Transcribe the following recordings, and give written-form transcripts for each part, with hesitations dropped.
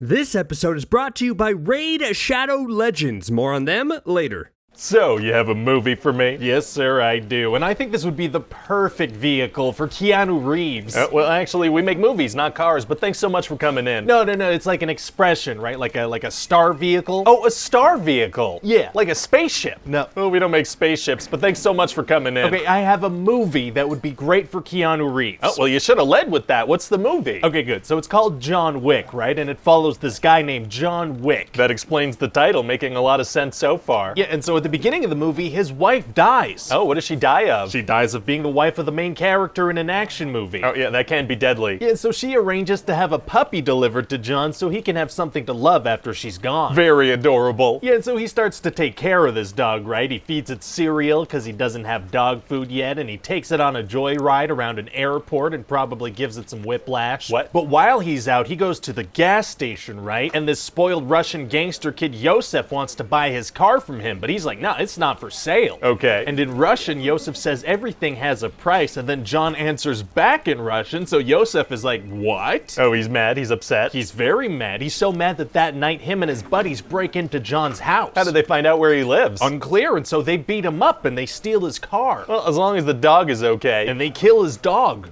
This episode is brought to you by Raid Shadow Legends. More on them later. So, you have a movie for me? Yes, sir, I do. And I think this would be the perfect vehicle for Keanu Reeves. Well, actually, we make movies, not cars, but thanks so much for coming in. No, it's like an expression, right? Like a star vehicle. Oh, a star vehicle? Yeah. Like a spaceship? No. Well, we don't make spaceships, but thanks so much for coming in. Okay, I have a movie that would be great for Keanu Reeves. Oh, well, you should have led with that. What's the movie? Okay, good. So it's called John Wick, right? And it follows this guy named John Wick. That explains the title, making a lot of sense so far. Yeah, and so at the beginning of the movie, his wife dies. Oh, what does she die of? She dies of being the wife of the main character in an action movie. Oh, yeah, that can be deadly. Yeah, so she arranges to have a puppy delivered to John so he can have something to love after she's gone. Very adorable. Yeah, and so he starts to take care of this dog, right? He feeds it cereal because he doesn't have dog food yet, and he takes it on a joyride around an airport and probably gives it some whiplash. What? But while he's out, he goes to the gas station, right? And this spoiled Russian gangster kid Yosef wants to buy his car from him, but he's like, no, it's not for sale. Okay. And in Russian, Yosef says everything has a price, and then John answers back in Russian, so Yosef is like, what? Oh, he's mad, he's upset. He's very mad. He's so mad that night him and his buddies break into John's house. How did they find out where he lives? Unclear, and so they beat him up and they steal his car. Well, as long as the dog is okay. And they kill his dog.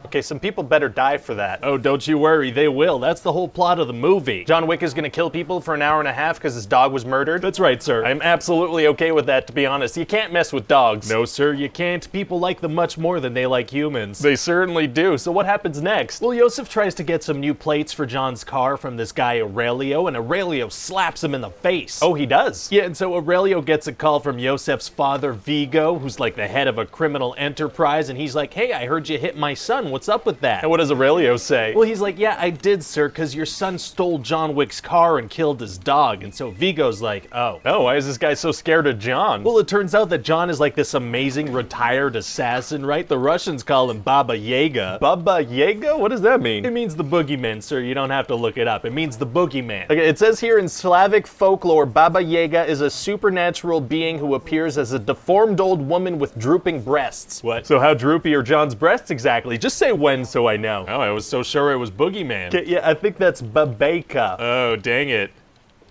Okay, some people better die for that. Oh, don't you worry, they will. That's the whole plot of the movie. John Wick is gonna kill people for an hour and a half because his dog was murdered? That's right, sir. I'm absolutely okay with that, to be honest. You can't mess with dogs. No, sir, you can't. People like them much more than they like humans. They certainly do. So what happens next? Well, Yosef tries to get some new plates for John's car from this guy Aurelio, and Aurelio slaps him in the face. Oh, he does? Yeah, and so Aurelio gets a call from Yosef's father, Vigo, who's like the head of a criminal enterprise, and he's like, hey, I heard you hit my son. What's up with that? And what does Aurelio say? Well, he's like, yeah, I did, sir, because your son stole John Wick's car and killed his dog. And so Vigo's like, oh, why is this guy so scared of John? Well, it turns out that John is like this amazing retired assassin, right? The Russians call him Baba Yaga. Baba Yaga? What does that mean? It means the boogeyman, sir. You don't have to look it up. It means the boogeyman. Okay, it says here in Slavic folklore, Baba Yaga is a supernatural being who appears as a deformed old woman with drooping breasts. What? So how droopy are John's breasts exactly? Just say when so I know. Oh, I was so sure it was Boogeyman. Okay, yeah, I think that's Babeka. Oh, dang it.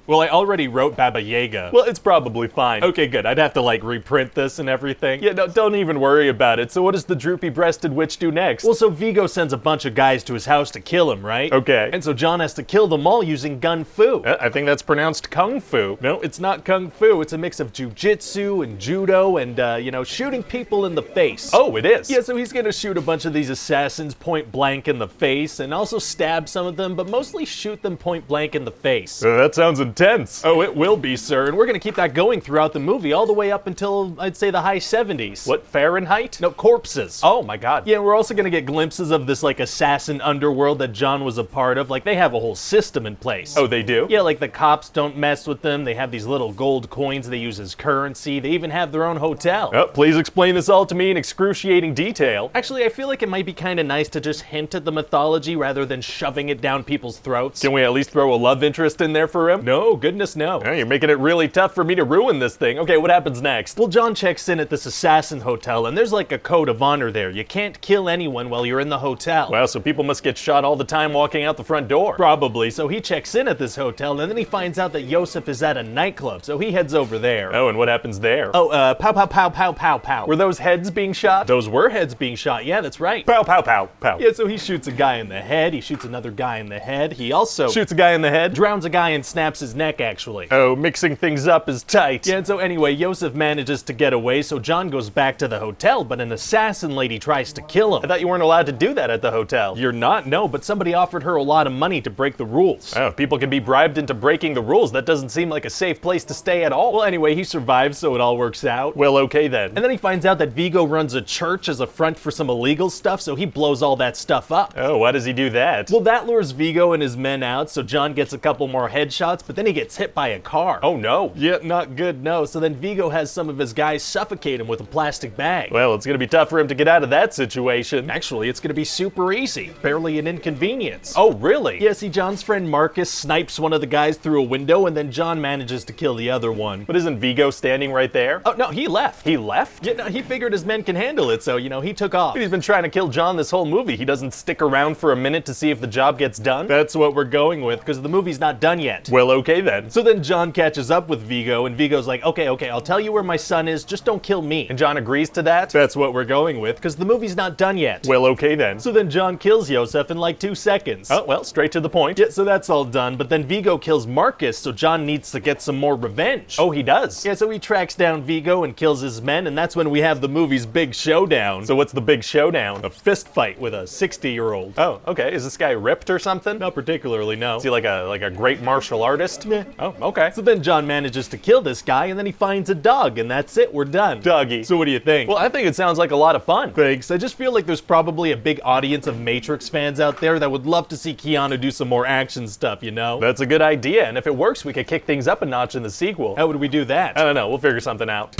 Well, I already wrote Baba Yaga. Well, it's probably fine. Okay, good. I'd have to, like, reprint this and everything. Yeah, no, don't even worry about it. So what does the droopy-breasted witch do next? Well, so Vigo sends a bunch of guys to his house to kill him, right? Okay. And so John has to kill them all using gun fu. I think that's pronounced kung fu. No, it's not kung fu. It's a mix of jujitsu and judo and, shooting people in the face. Oh, it is? Yeah, so he's gonna shoot a bunch of these assassins point blank in the face and also stab some of them, but mostly shoot them point blank in the face. That sounds intense. Oh, it will be, sir, and we're gonna keep that going throughout the movie all the way up until, I'd say, the high 70s. What, Fahrenheit? No, corpses. Oh my god. Yeah, we're also gonna get glimpses of this, like, assassin underworld that John was a part of. Like, they have a whole system in place. Oh, they do? Yeah, like, the cops don't mess with them. They have these little gold coins they use as currency. They even have their own hotel. Oh, please explain this all to me in excruciating detail. Actually, I feel like it might be kind of nice to just hint at the mythology rather than shoving it down people's throats. Can we at least throw a love interest in there for him? No, goodness no. Oh, you're making it really tough for me to ruin this thing. Okay, what happens next? Well, John checks in at this assassin hotel, and there's like a code of honor there. You can't kill anyone while you're in the hotel. Wow, so people must get shot all the time walking out the front door. Probably. So he checks in at this hotel, and then he finds out that Yosef is at a nightclub, so he heads over there. Oh, and what happens there? Oh, pow, pow, pow, pow, pow, pow. Were those heads being shot? Those were heads being shot, yeah, that's right. Pow, pow, pow, pow. Yeah, so he shoots a guy in the head, he shoots another guy in the head, he also shoots a guy in the head, drowns a guy and snaps his neck, actually. Oh, mixing things up is tight. Yeah, and so anyway, Yosef manages to get away, so John goes back to the hotel, but an assassin lady tries to kill him. I thought you weren't allowed to do that at the hotel. You're not? No, but somebody offered her a lot of money to break the rules. Oh, people can be bribed into breaking the rules. That doesn't seem like a safe place to stay at all. Well, anyway, he survives, so it all works out. Well, okay then. And then he finds out that Vigo runs a church as a front for some illegal stuff, so he blows all that stuff up. Oh, why does he do that? Well, that lures Vigo and his men out, so John gets a couple more headshots, but then then he gets hit by a car. Oh no. Yeah, not good, no. So then Vigo has some of his guys suffocate him with a plastic bag. Well, it's gonna be tough for him to get out of that situation. Actually, it's gonna be super easy. Barely an inconvenience. Oh, really? Yeah, see, John's friend Marcus snipes one of the guys through a window, and then John manages to kill the other one. But isn't Vigo standing right there? Oh, no, he left. He left? Yeah, no, he figured his men can handle it, so, he took off. He's been trying to kill John this whole movie. He doesn't stick around for a minute to see if the job gets done. That's what we're going with, because the movie's not done yet. Well, okay then. So then John catches up with Vigo, and Vigo's like, okay, I'll tell you where my son is, just don't kill me. And John agrees to that. That's what we're going with, because the movie's not done yet. Well, okay then. So then John kills Yosef in like 2 seconds. Oh, well, straight to the point. Yeah, so that's all done, but then Vigo kills Marcus, so John needs to get some more revenge. Oh, he does? Yeah, so he tracks down Vigo and kills his men, and that's when we have the movie's big showdown. So what's the big showdown? A fist fight with a 60-year-old. Oh, okay. Is this guy ripped or something? Not particularly, no. Is he like a great martial artist? Meh. Oh, okay. So then John manages to kill this guy, and then he finds a dog, and that's it. We're done. Doggy. So what do you think? Well, I think it sounds like a lot of fun. Thanks. I just feel like there's probably a big audience of Matrix fans out there that would love to see Keanu do some more action stuff, That's a good idea, and if it works, we could kick things up a notch in the sequel. How would we do that? I don't know. We'll figure something out.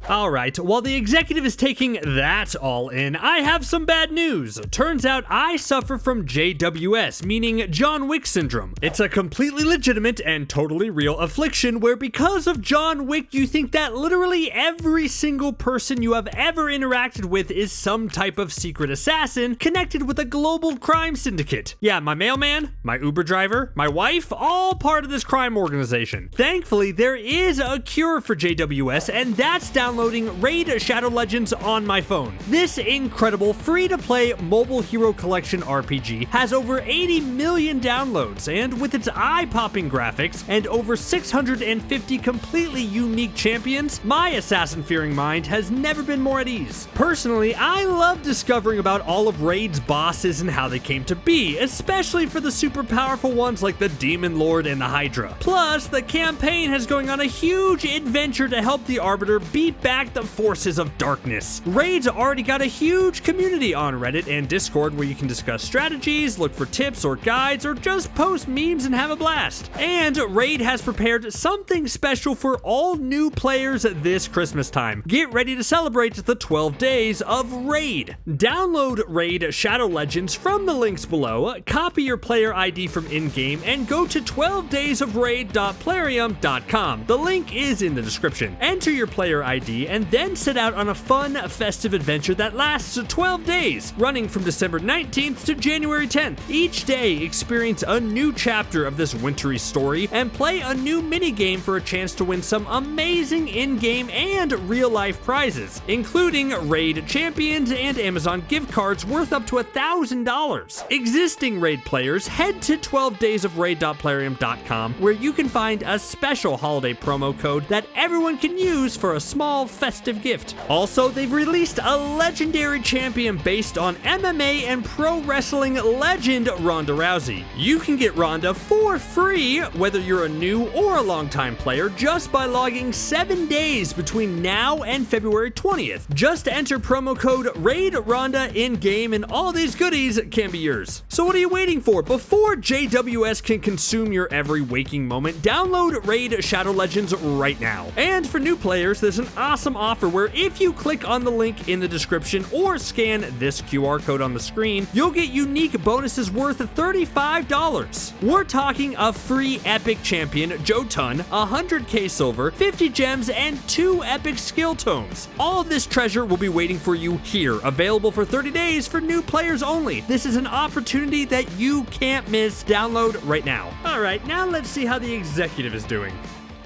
Alright, while the executive is taking that all in, I have some bad news. Turns out I suffer from JWS, meaning John Wick syndrome. It's a completely legitimate and totally real affliction where because of John Wick, you think that literally every single person you have ever interacted with is some type of secret assassin connected with a global crime syndicate. Yeah, my mailman, my Uber driver, my wife, all part of this crime organization. Thankfully, there is a cure for JWS, and that's downloading Raid Shadow Legends on my phone. This incredible free-to-play mobile hero collection RPG has over 80 million downloads, and with its eye-popping graphics and over 650 completely unique champions, my assassin-fearing mind has never been more at ease. Personally, I love discovering about all of Raid's bosses and how they came to be, especially for the super powerful ones like the Demon Lord and the Hydra. Plus, the campaign has going on a huge adventure to help the Arbiter beat back the forces of darkness. Raid's already got a huge community on Reddit and Discord where you can discuss strategies, look for tips or guides, or just post memes and have a blast. And Raid has prepared something special for all new players this Christmas time. Get ready to celebrate the 12 days of Raid. Download Raid Shadow Legends from the links below, copy your player ID from in-game, and go to 12daysofraid.plarium.com. The link is in the description. Enter your player ID and then set out on a fun, festive adventure that lasts 12 days, running from December 19th to January 10th. Each day, experience a new chapter of this wintry story and play a new minigame for a chance to win some amazing in-game and real-life prizes, including Raid Champions and Amazon gift cards worth up to $1,000. Existing Raid players, head to 12daysofraid.plarium.com where you can find a special holiday promo code that everyone can use for a small festive gift. Also, they've released a legendary champion based on MMA and pro wrestling legend Ronda Rousey. You can get Ronda for free, whether you're a new or a longtime player, just by logging 7 days between now and February 20th. Just enter promo code RAIDRONDA in-game and all these goodies can be yours. So what are you waiting for? Before JWS can consume your every waking moment, download Raid Shadow Legends right now. And for new players, there's an awesome offer where if you click on the link in the description or scan this QR code on the screen, you'll get unique bonuses worth $35. We're talking a free epic champion, Jotun, 100k silver, 50 gems, and 2 epic skill tomes. All of this treasure will be waiting for you here, available for 30 days for new players only. This is an opportunity that you can't miss. Download right now. Alright, now let's see how the executive is doing.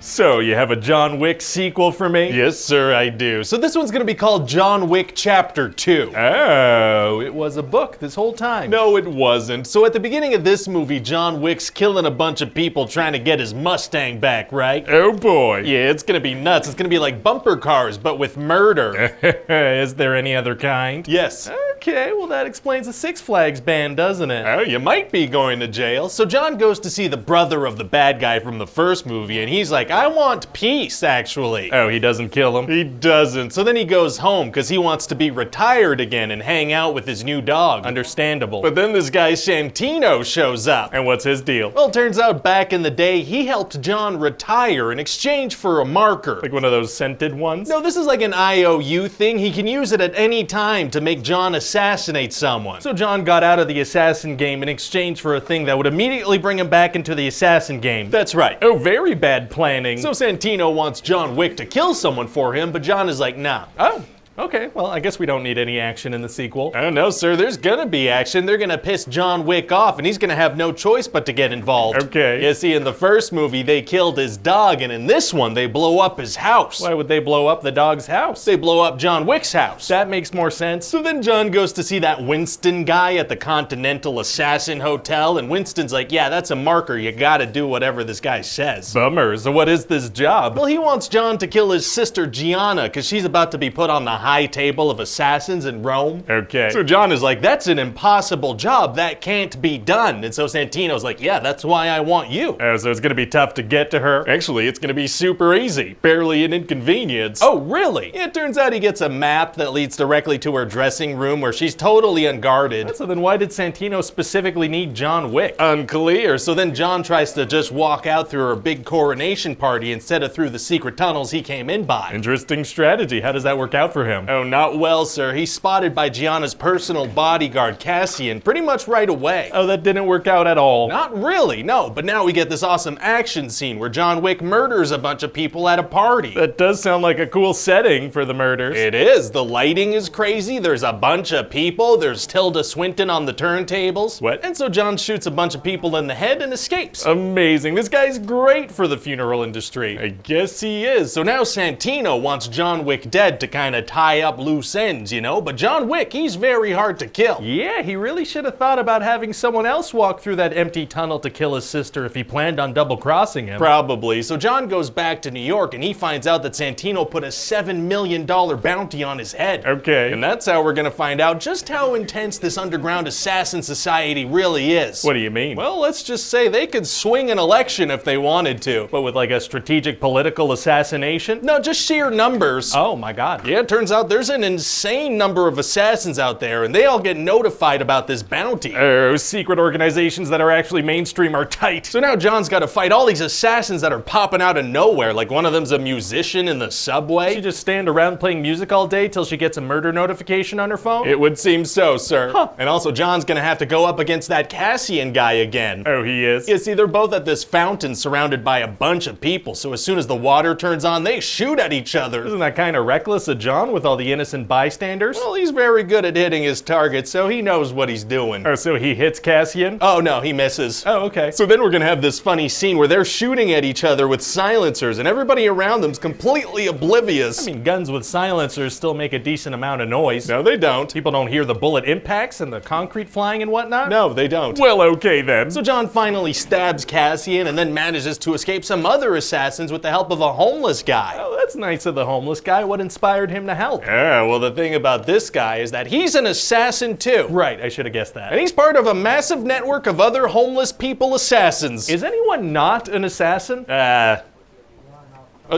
So, you have a John Wick sequel for me? Yes, sir, I do. So this one's gonna be called John Wick Chapter 2. Oh, it was a book this whole time. No, it wasn't. So at the beginning of this movie, John Wick's killing a bunch of people trying to get his Mustang back, right? Oh boy. Yeah, it's gonna be nuts. It's gonna be like bumper cars, but with murder. Is there any other kind? Yes. Okay, well that explains the Six Flags ban, doesn't it? Oh, you might be going to jail. So John goes to see the brother of the bad guy from the first movie, and he's like, I want peace, actually. Oh, he doesn't kill him? He doesn't. So then he goes home, because he wants to be retired again and hang out with his new dog. Understandable. But then this guy Santino shows up. And what's his deal? Well, it turns out back in the day, he helped John retire in exchange for a marker. Like one of those scented ones? No, this is like an IOU thing. He can use it at any time to make John assassinate someone. So John got out of the assassin game in exchange for a thing that would immediately bring him back into the assassin game. That's right. Oh, very bad planning. So Santino wants John Wick to kill someone for him, but John is like, nah. Oh. Okay, well, I guess we don't need any action in the sequel. Oh no, sir, there's gonna be action. They're gonna piss John Wick off, and he's gonna have no choice but to get involved. Okay. You see, in the first movie, they killed his dog, and in this one, they blow up his house. Why would they blow up the dog's house? They blow up John Wick's house. That makes more sense. So then John goes to see that Winston guy at the Continental Assassin Hotel, and Winston's like, yeah, that's a marker. You gotta do whatever this guy says. Bummer. So what is this job? Well, he wants John to kill his sister Gianna, because she's about to be put on the high table of assassins in Rome. Okay. So John is like, that's an impossible job. That can't be done. And so Santino's like, yeah, that's why I want you. Oh, so it's gonna be tough to get to her? Actually, it's gonna be super easy. Barely an inconvenience. Oh, really? Yeah, it turns out he gets a map that leads directly to her dressing room where she's totally unguarded. So then why did Santino specifically need John Wick? Unclear. So then John tries to just walk out through her big coronation party instead of through the secret tunnels he came in by. Interesting strategy. How does that work out for him? Oh, not well, sir. He's spotted by Gianna's personal bodyguard, Cassian, pretty much right away. Oh, that didn't work out at all. Not really, no. But now we get this awesome action scene where John Wick murders a bunch of people at a party. That does sound like a cool setting for the murders. It is. The lighting is crazy. There's a bunch of people. There's Tilda Swinton on the turntables. What? And so John shoots a bunch of people in the head and escapes. Amazing. This guy's great for the funeral industry. I guess he is. So now Santino wants John Wick dead to kind of tie up loose ends, you know? But John Wick, he's very hard to kill. Yeah, he really should have thought about having someone else walk through that empty tunnel to kill his sister if he planned on double-crossing him. Probably. So John goes back to New York and he finds out that Santino put a $7 million bounty on his head. Okay. And that's how we're gonna find out just how intense this underground assassin society really is. What do you mean? Well, let's just say they could swing an election if they wanted to. But with like a strategic political assassination? No, just sheer numbers. Oh my god. Yeah, it turns out there's an insane number of assassins out there, and they all get notified about this bounty. Oh, secret organizations that are actually mainstream are tight. So now John's got to fight all these assassins that are popping out of nowhere, like one of them's a musician in the subway. She just stand around playing music all day till she gets a murder notification on her phone? It would seem so, sir. Huh. And also John's gonna have to go up against that Cassian guy again. Oh, he is? You see, they're both at this fountain surrounded by a bunch of people, so as soon as the water turns on, they shoot at each other. Isn't that kind of reckless of John with all the innocent bystanders? Well, he's very good at hitting his target, so he knows what he's doing. Oh, so he hits Cassian? Oh, no, he misses. Oh, okay. So then we're gonna have this funny scene where they're shooting at each other with silencers, and everybody around them's completely oblivious. I mean, guns with silencers still make a decent amount of noise. No, they don't. People don't hear the bullet impacts and the concrete flying and whatnot? No, they don't. Well, okay then. So John finally stabs Cassian and then manages to escape some other assassins with the help of a homeless guy. Oh, that's nice of the homeless guy. What inspired him to help? Yeah, well, the thing about this guy is that he's an assassin too. Right, I should have guessed that. And he's part of a massive network of other homeless people assassins. Is anyone not an assassin?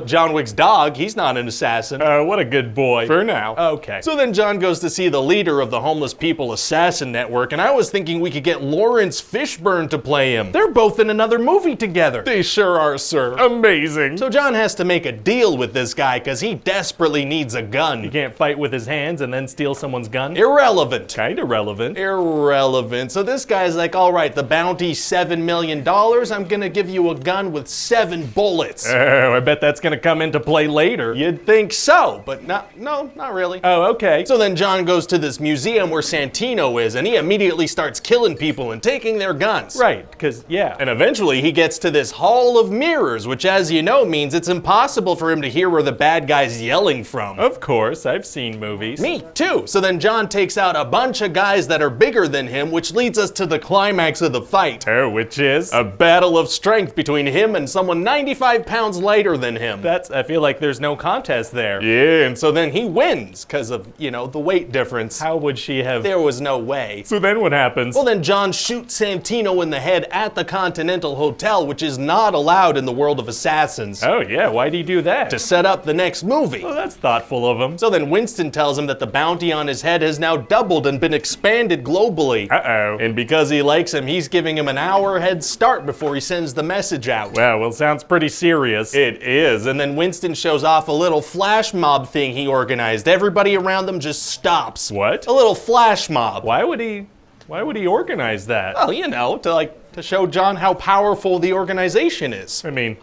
John Wick's dog, he's not an assassin. What a good boy. For now. Okay. So then John goes to see the leader of the Homeless People Assassin Network, and I was thinking we could get Lawrence Fishburne to play him. They're both in another movie together. They sure are, sir. Amazing. So John has to make a deal with this guy because he desperately needs a gun. He can't fight with his hands and then steal someone's gun? Irrelevant. Kinda relevant. Irrelevant. So this guy's like, all right, the bounty's $7 million. I'm gonna give you a gun with 7 bullets. Oh, I bet that's gonna come into play later. You'd think so, but no, not really. Oh, okay. So then John goes to this museum where Santino is, and he immediately starts killing people and taking their guns. Right, because, yeah. And eventually he gets to this hall of mirrors, which, as you know, means it's impossible for him to hear where the bad guy's yelling from. Of course, I've seen movies. Me too. So then John takes out a bunch of guys that are bigger than him, which leads us to the climax of the fight. Oh, which is? A battle of strength between him and someone 95 pounds lighter than him. him. I feel like there's no contest there. Yeah, and so then he wins because of, you know, the weight difference. How would she have? There was no way. So then what happens? Well, then John shoots Santino in the head at the Continental Hotel, which is not allowed in the world of assassins. Oh yeah, why'd he do that? To set up the next movie. Oh, that's thoughtful of him. So then Winston tells him that the bounty on his head has now doubled and been expanded globally. Uh-oh. And because he likes him, he's giving him an hour head start before he sends the message out. Wow, well, sounds pretty serious. It is. And then Winston shows off a little flash mob thing he organized. Everybody around them just stops. What? A little flash mob. Why would he organize that? Well, you know, to show John how powerful the organization is. I mean,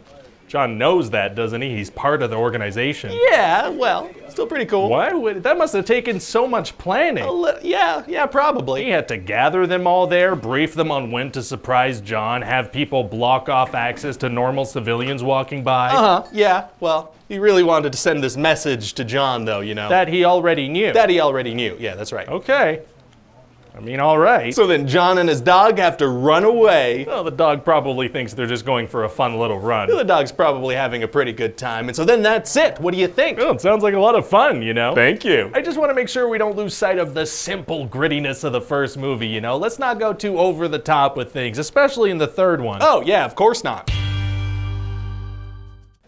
John knows that, doesn't he? He's part of the organization. Yeah, well, still pretty cool. That must have taken so much planning. Yeah, probably. He had to gather them all there, brief them on when to surprise John, have people block off access to normal civilians walking by. Yeah, well, he really wanted to send this message to John, though, you know. That he already knew. Yeah, that's right. Okay. I mean, all right. So then John and his dog have to run away. Well, the dog probably thinks they're just going for a fun little run. The dog's probably having a pretty good time. And so then that's it. What do you think? Well, it sounds like a lot of fun, you know? Thank you. I just want to make sure we don't lose sight of the simple grittiness of the first movie, you know? Let's not go too over the top with things, especially in the third one. Oh, yeah, of course not.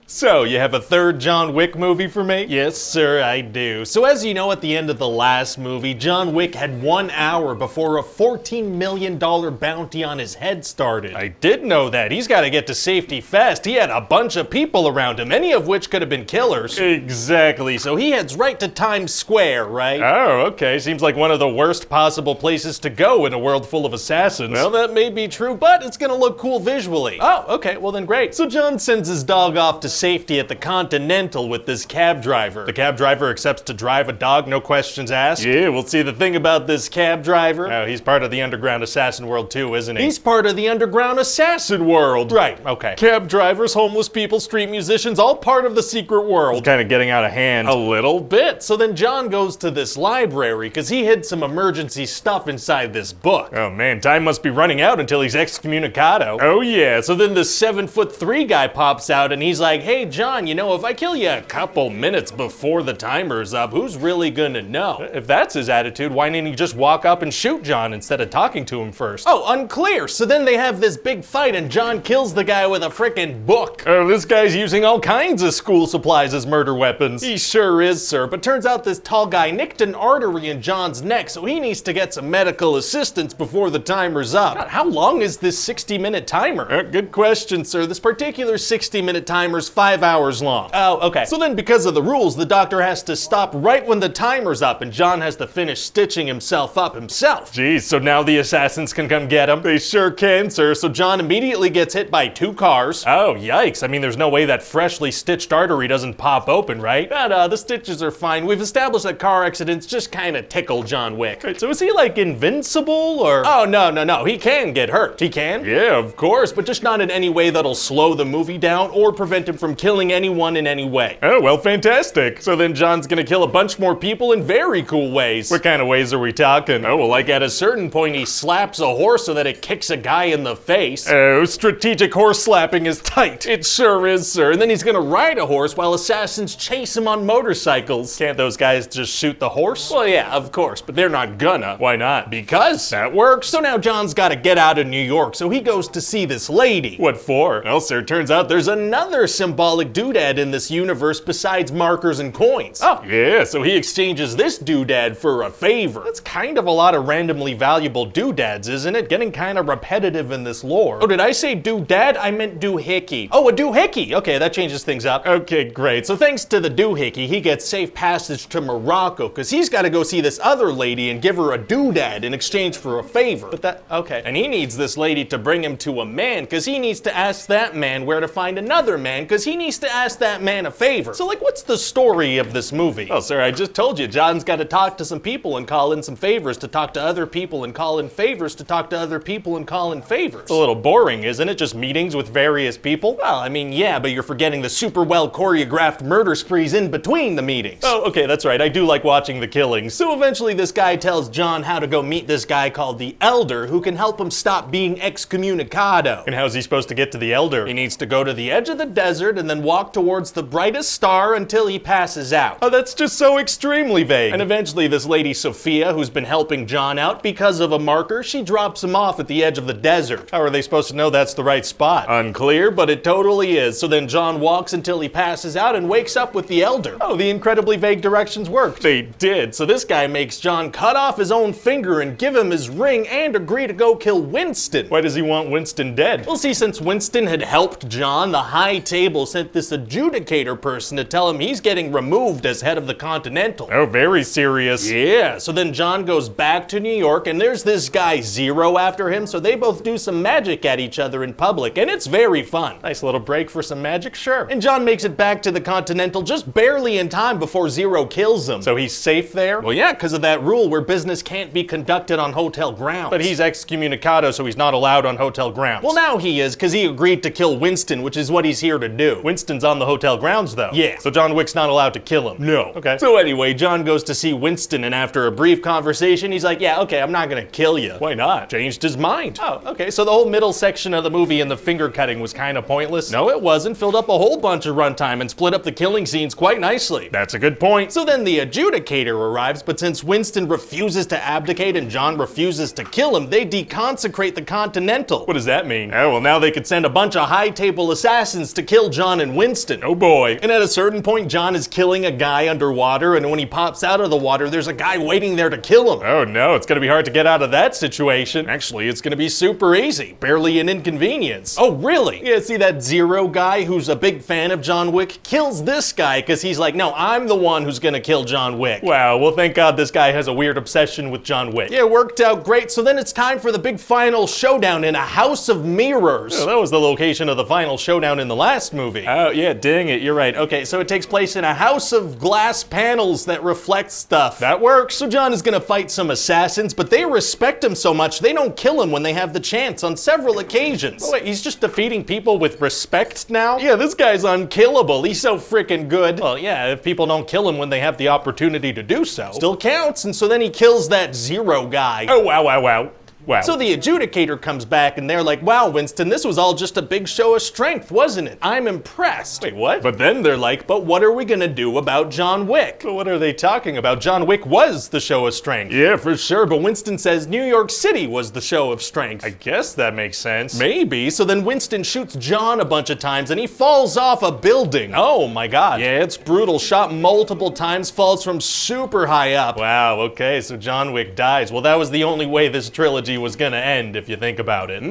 So, you have a third John Wick movie for me? Yes, sir, I do. So as you know, at the end of the last movie, John Wick had 1 hour before a $14 million bounty on his head started. I did know that. He's got to get to safety fast. He had a bunch of people around him, many of which could have been killers. Exactly. So he heads right to Times Square, right? Oh, okay. Seems like one of the worst possible places to go in a world full of assassins. Well, that may be true, but it's gonna look cool visually. Oh, okay. Well then great. So John sends his dog off to safety at the Continental with this cab driver. The cab driver accepts to drive a dog, no questions asked. Yeah, well, see, the thing about this cab driver, oh, he's part of the underground assassin world too, isn't he? He's part of the underground assassin world. Right, okay. Cab drivers, homeless people, street musicians, all part of the secret world. It's kind of getting out of hand. A little bit. So then John goes to this library because he hid some emergency stuff inside this book. Oh man, time must be running out until he's excommunicado. Oh yeah, so then the 7'3" guy pops out and he's like, hey John, you know, if I kill you a couple minutes before the timer's up, who's really gonna know? If that's his attitude, why didn't he just walk up and shoot John instead of talking to him first? Oh, unclear. So then they have this big fight and John kills the guy with a frickin' book. Oh, this guy's using all kinds of school supplies as murder weapons. He sure is, sir. But turns out this tall guy nicked an artery in John's neck, so he needs to get some medical assistance before the timer's up. God, how long is this 60-minute timer? Good question, sir. This particular 60-minute timer's 5 hours long. Oh, okay. So then because of the rules, the doctor has to stop right when the timer's up and John has to finish stitching himself up himself. Geez, so now the assassins can come get him? They sure can, sir. So John immediately gets hit by 2 cars. Oh, yikes. I mean, there's no way that freshly stitched artery doesn't pop open, right? But the stitches are fine. We've established that car accidents just kind of tickle John Wick. Right, so is he like invincible or? Oh, no. He can get hurt. He can? Yeah, of course, but just not in any way that'll slow the movie down or prevent him from killing anyone in any way. Oh, well, fantastic. So then John's gonna kill a bunch more people in very cool ways. What kind of ways are we talking? Oh, well, like at a certain point, he slaps a horse so that it kicks a guy in the face. Oh, strategic horse slapping is tight. It sure is, sir. And then he's gonna ride a horse while assassins chase him on motorcycles. Can't those guys just shoot the horse? Well, yeah, of course, but they're not gonna. Why not? Because that works. So now John's gotta get out of New York, so he goes to see this lady. What for? Well, sir, turns out there's another symbolic doodad in this universe besides markers and coins. Oh, yeah, so he exchanges this doodad for a favor. That's kind of a lot of randomly valuable doodads, isn't it? Getting kind of repetitive in this lore. Oh, did I say doodad? I meant doohickey. Oh, a doohickey. Okay, that changes things up. Okay, great. So thanks to the doohickey, he gets safe passage to Morocco, because he's got to go see this other lady and give her a doodad in exchange for a favor. But that, okay. And he needs this lady to bring him to a man, because he needs to ask that man where to find another man, because he needs to ask that man a favor. So, like, what's the story of this movie? Oh, sir, I just told you, John's got to talk to some people and call in some favors to talk to other people and call in favors to talk to other people and call in favors. It's a little boring, isn't it? Just meetings with various people? Well, I mean, yeah, but you're forgetting the super well choreographed murder sprees in between the meetings. Oh, okay, that's right. I do like watching the killings. So eventually this guy tells John how to go meet this guy called the Elder who can help him stop being excommunicado. And how's he supposed to get to the Elder? He needs to go to the edge of the desert desert and then walk towards the brightest star until he passes out. Oh, that's just so extremely vague. And eventually this lady Sophia, who's been helping John out because of a marker, she drops him off at the edge of the desert. How are they supposed to know that's the right spot? Unclear, but it totally is. So then John walks until he passes out and wakes up with the elder. Oh, the incredibly vague directions worked. They did. So this guy makes John cut off his own finger and give him his ring and agree to go kill Winston. Why does he want Winston dead? Well, see, since Winston had helped John, the High Table sent this adjudicator person to tell him he's getting removed as head of the Continental. Oh, very serious. Yeah, so then John goes back to New York and there's this guy Zero after him, so they both do some magic at each other in public, and it's very fun. Nice little break for some magic, sure. And John makes it back to the Continental just barely in time before Zero kills him. So he's safe there? Well, yeah, because of that rule where business can't be conducted on hotel grounds. But he's excommunicado, so he's not allowed on hotel grounds. Well, now he is, because he agreed to kill Winston, which is what he's here to do. Winston's on the hotel grounds, though. Yeah. So John Wick's not allowed to kill him. No. Okay. So anyway, John goes to see Winston, and after a brief conversation, he's like, yeah, okay, I'm not gonna kill you. Why not? Changed his mind. Oh, okay, so the whole middle section of the movie and the finger cutting was kind of pointless? No, it wasn't. Filled up a whole bunch of runtime and split up the killing scenes quite nicely. That's a good point. So then the adjudicator arrives, but since Winston refuses to abdicate and John refuses to kill him, they deconsecrate the Continental. What does that mean? Oh, well, now they could send a bunch of High Table assassins to kill John and Winston. Oh boy. And at a certain point, John is killing a guy underwater, and when he pops out of the water, there's a guy waiting there to kill him. Oh no, it's gonna be hard to get out of that situation. Actually, it's gonna be super easy. Barely an inconvenience. Oh, really? Yeah, see that Zero guy who's a big fan of John Wick kills this guy because he's like, no, I'm the one who's gonna kill John Wick. Wow, well, thank God this guy has a weird obsession with John Wick. Yeah, it worked out great. So then it's time for the big final showdown in a house of mirrors. Oh, that was the location of the final showdown in the last movie. Oh, yeah, dang it, you're right. Okay, so it takes place in a house of glass panels that reflect stuff. That works. So John is gonna fight some assassins, but they respect him so much they don't kill him when they have the chance on several occasions. Oh, wait, he's just defeating people with respect now? Yeah, this guy's unkillable. He's so freaking good. Well, yeah, if people don't kill him when they have the opportunity to do so, still counts. And so then he kills that Zero guy. Oh, wow, wow, wow. Wow. So the adjudicator comes back and they're like, wow, Winston, this was all just a big show of strength, wasn't it? I'm impressed. Wait, what? But then they're like, but what are we gonna do about John Wick? But what are they talking about? John Wick was the show of strength. Yeah, for sure, but Winston says New York City was the show of strength. I guess that makes sense. Maybe. So then Winston shoots John a bunch of times and he falls off a building. Oh my God. Yeah, it's brutal. Shot multiple times, falls from super high up. Wow, okay, so John Wick dies. Well, that was the only way this trilogy was gonna end, if you think about it.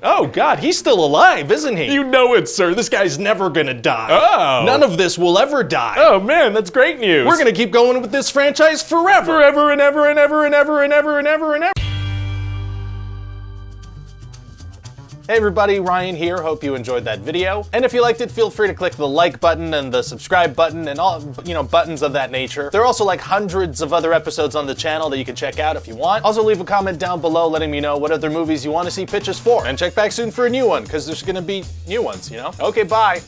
Oh God, he's still alive, isn't he? You know it, sir. This guy's never gonna die. Oh. None of this will ever die. Oh man, that's great news. We're gonna keep going with this franchise forever. Forever and ever and ever and ever and ever and ever and ever. Hey everybody, Ryan here. Hope you enjoyed that video. And if you liked it, feel free to click the like button and the subscribe button and all, buttons of that nature. There are also like hundreds of other episodes on the channel that you can check out if you want. Also leave a comment down below letting me know what other movies you want to see pitches for. And check back soon for a new one, because there's gonna be new ones, Okay, bye.